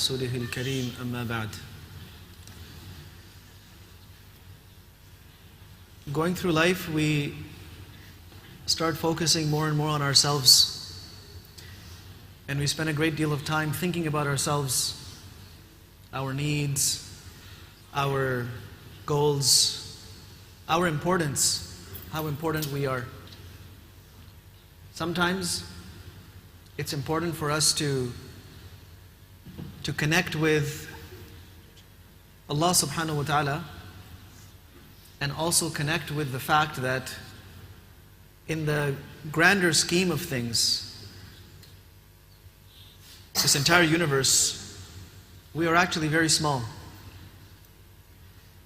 رسوله الكريم أما بعد. Going through life, we start focusing more and more on ourselves, and we spend a great deal of time thinking about ourselves, our needs, our goals, our importance, how important we are. Sometimes it's important for us to connect with Allah subhanahu wa ta'ala, and also connect with the fact that in the grander scheme of things, this entire universe, we are actually very small.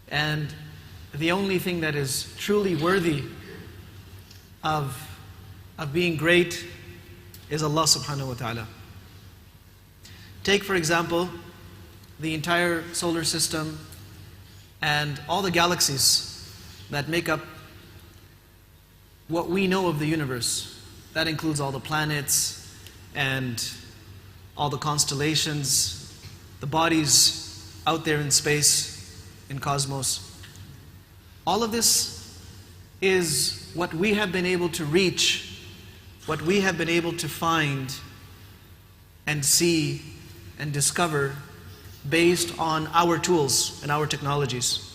And the only thing that is truly worthy of being great is Allah subhanahu wa ta'ala. Take, for example, the entire solar system and all the galaxies that make up what we know of the universe. That includes all the planets and all the constellations, the bodies out there in space, in cosmos. All of this is what we have been able to reach, what we have been able to find and see and discover based on our tools and our technologies.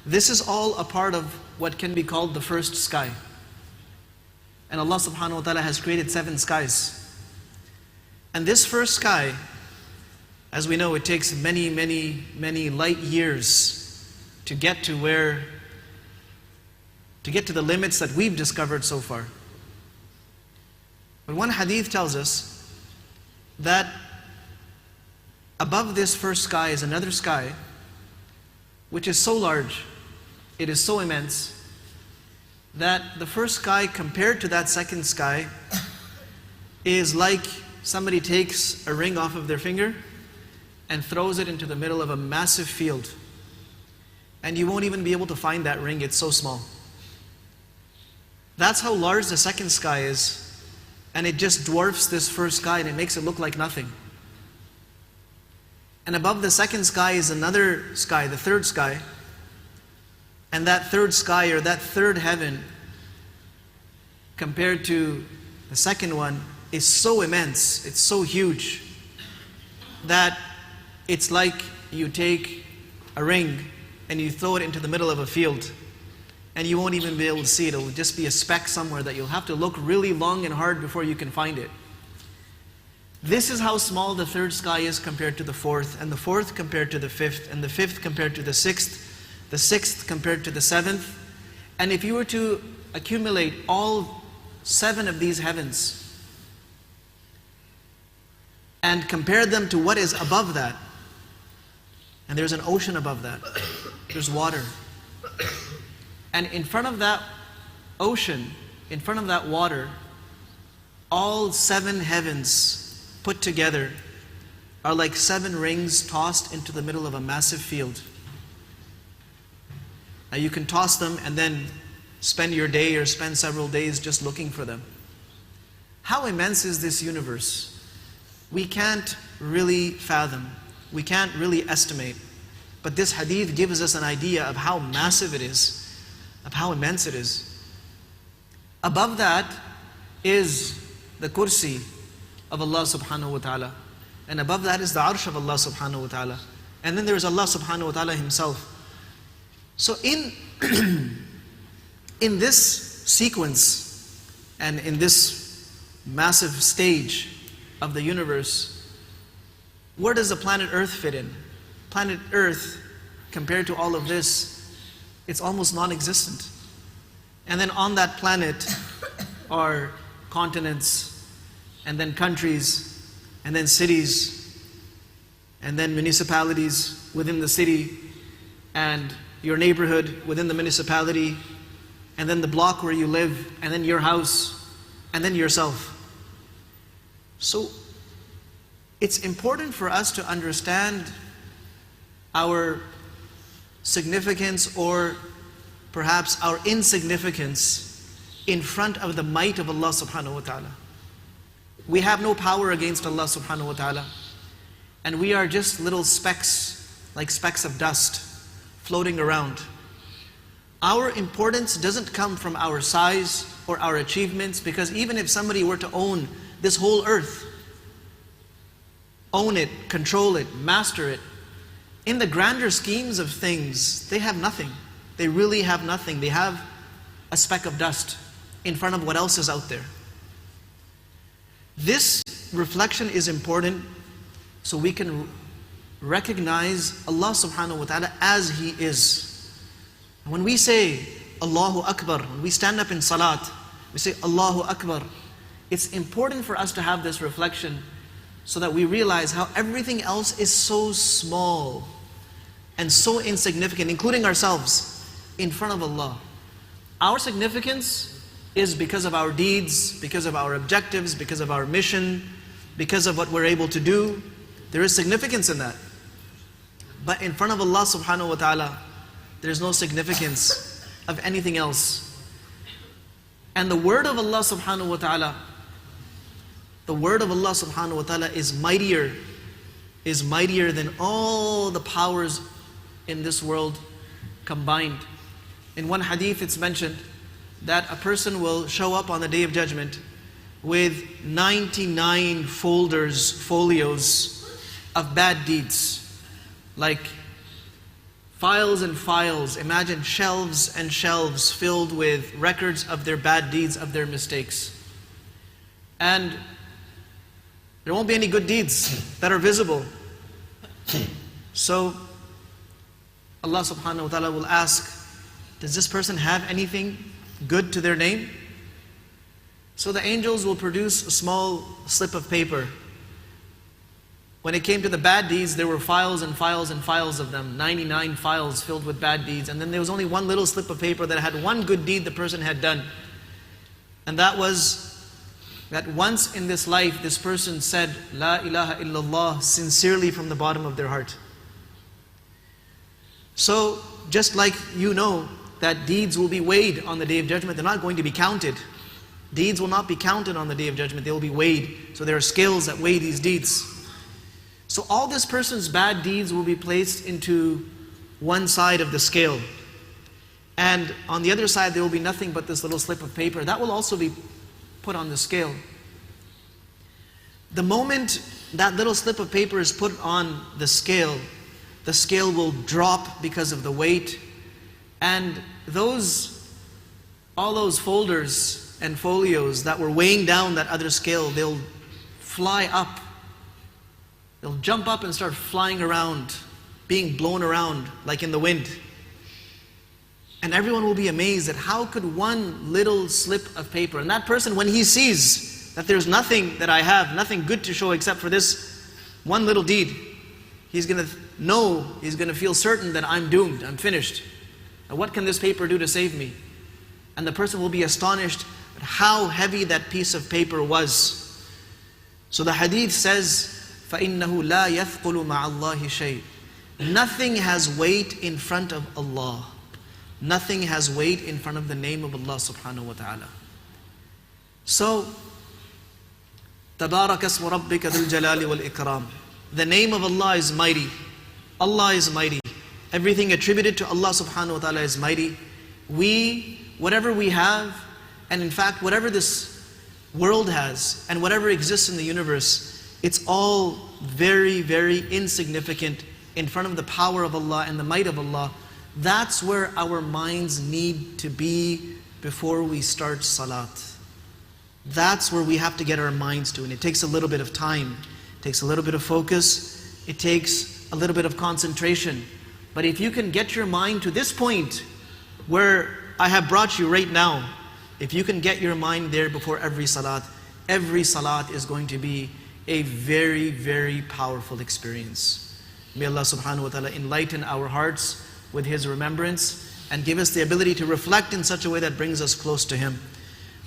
This is all a part of what can be called the first sky. And Allah subhanahu wa ta'ala has created 7 skies. And this first sky, as we know, it takes many, many, many light years to get to the limits that we've discovered so far. But one hadith tells us that above this first sky is another sky which is so large, it is so immense, that the first sky compared to that second sky is like somebody takes a ring off of their finger and throws it into the middle of a massive field. And you won't even be able to find that ring, it's so small. That's how large the second sky is, and it just dwarfs this first sky and it makes it look like nothing. And above the second sky is another sky, the third sky. And that third sky, or that third heaven, compared to the second one, is so immense, it's so huge, that it's like you take a ring and you throw it into the middle of a field, and you won't even be able to see it. It'll just be a speck somewhere that you'll have to look really long and hard before you can find it. This is how small the third sky is compared to the fourth, and the fourth compared to the fifth, and the fifth compared to the sixth compared to the seventh. And if you were to accumulate all 7 of these heavens and compare them to what is above that, and there's an ocean above that, there's water. And in front of that ocean, in front of that water, all 7 heavens put together are like 7 rings tossed into the middle of a massive field. Now you can toss them and then spend your day or spend several days just looking for them. How immense is this universe? We can't really fathom. We can't really estimate. But this hadith gives us an idea of how massive it is, of how immense it is. Above that is the kursi of Allah subhanahu wa ta'ala. And above that is the arsh of Allah subhanahu wa ta'ala. And then there is Allah subhanahu wa ta'ala Himself. So in this sequence and in this massive stage of the universe, where does the planet Earth fit in? Planet Earth, compared to all of this, it's almost non-existent. And then on that planet are continents, and then countries, and then cities, and then municipalities within the city, and your neighborhood within the municipality, and then the block where you live, and then your house, and then yourself. So it's important for us to understand our significance, or perhaps our insignificance, in front of the might of Allah subhanahu wa ta'ala. We have no power against Allah subhanahu wa ta'ala. and we are just little specks, like specks of dust, floating around. Our importance doesn't come from our size or our achievements, because even if somebody were to own this whole earth, own it, control it, master it, in the grander schemes of things, they have nothing. They really have nothing. They have a speck of dust in front of what else is out there. This reflection is important so we can recognize Allah subhanahu wa ta'ala as He is. When we say Allahu Akbar, when we stand up in salat, we say Allahu Akbar, it's important for us to have this reflection so that we realize how everything else is so small and so insignificant, including ourselves, in front of Allah. Our significance is because of our deeds, because of our objectives, because of our mission, because of what we're able to do. There is significance in that. But in front of Allah subhanahu wa ta'ala, there's no significance of anything else. And the word of Allah subhanahu wa ta'ala, the word of Allah subhanahu wa ta'ala is mightier than all the powers in this world combined. In one hadith it's mentioned that a person will show up on the Day of Judgment with 99 folios of bad deeds. Like files and files, imagine shelves and shelves filled with records of their bad deeds, of their mistakes. And there won't be any good deeds that are visible. So Allah subhanahu wa ta'ala will ask, does this person have anything good to their name? So the angels will produce a small slip of paper. When it came to the bad deeds, there were files and files and files of them, 99 files filled with bad deeds. And then there was only one little slip of paper that had one good deed the person had done. And that was that once in this life, this person said, La ilaha illallah, sincerely from the bottom of their heart. So, just like you know that deeds will be weighed on the Day of Judgment, they're not going to be counted. Deeds will not be counted on the Day of Judgment, they will be weighed. So there are scales that weigh these deeds. So all this person's bad deeds will be placed into one side of the scale. And on the other side there will be nothing but this little slip of paper. That will also be put on the scale. The moment that little slip of paper is put on the scale will drop because of the weight. And all those folders and folios that were weighing down that other scale, they'll fly up. They'll jump up and start flying around, being blown around like in the wind. And everyone will be amazed at how could one little slip of paper, and that person, when he sees that there's nothing that I have, nothing good to show except for this one little deed, he's going to know, he's going to feel certain that I'm doomed, I'm finished. Now what can this paper do to save me? And the person will be astonished at how heavy that piece of paper was. So the hadith says, فَإِنَّهُ لَا يَثْقُلُ مَعَ اللَّهِ شَيْءٍ. Nothing has weight in front of Allah. Nothing has weight in front of the name of Allah subhanahu wa ta'ala. So, تَبَارَكَ اسْمُ رَبِّكَ ذُو الْجَلَالِ وَالْإِكْرَامِ. The name of Allah is mighty. Allah is mighty. Everything attributed to Allah subhanahu wa ta'ala is mighty. Whatever we have, and in fact whatever this world has, and whatever exists in the universe, it's all very, very insignificant in front of the power of Allah and the might of Allah. That's where our minds need to be before we start salat. That's where we have to get our minds to, and it takes a little bit of time. It takes a little bit of focus. It takes a little bit of concentration. But if you can get your mind to this point where I have brought you right now, if you can get your mind there before every salat is going to be a very, very powerful experience. May Allah subhanahu wa ta'ala enlighten our hearts with His remembrance and give us the ability to reflect in such a way that brings us close to Him.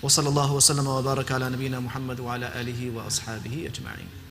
وصلى الله وسلم وبارك على نبينا محمد وعلى آله وأصحابه أجمعين.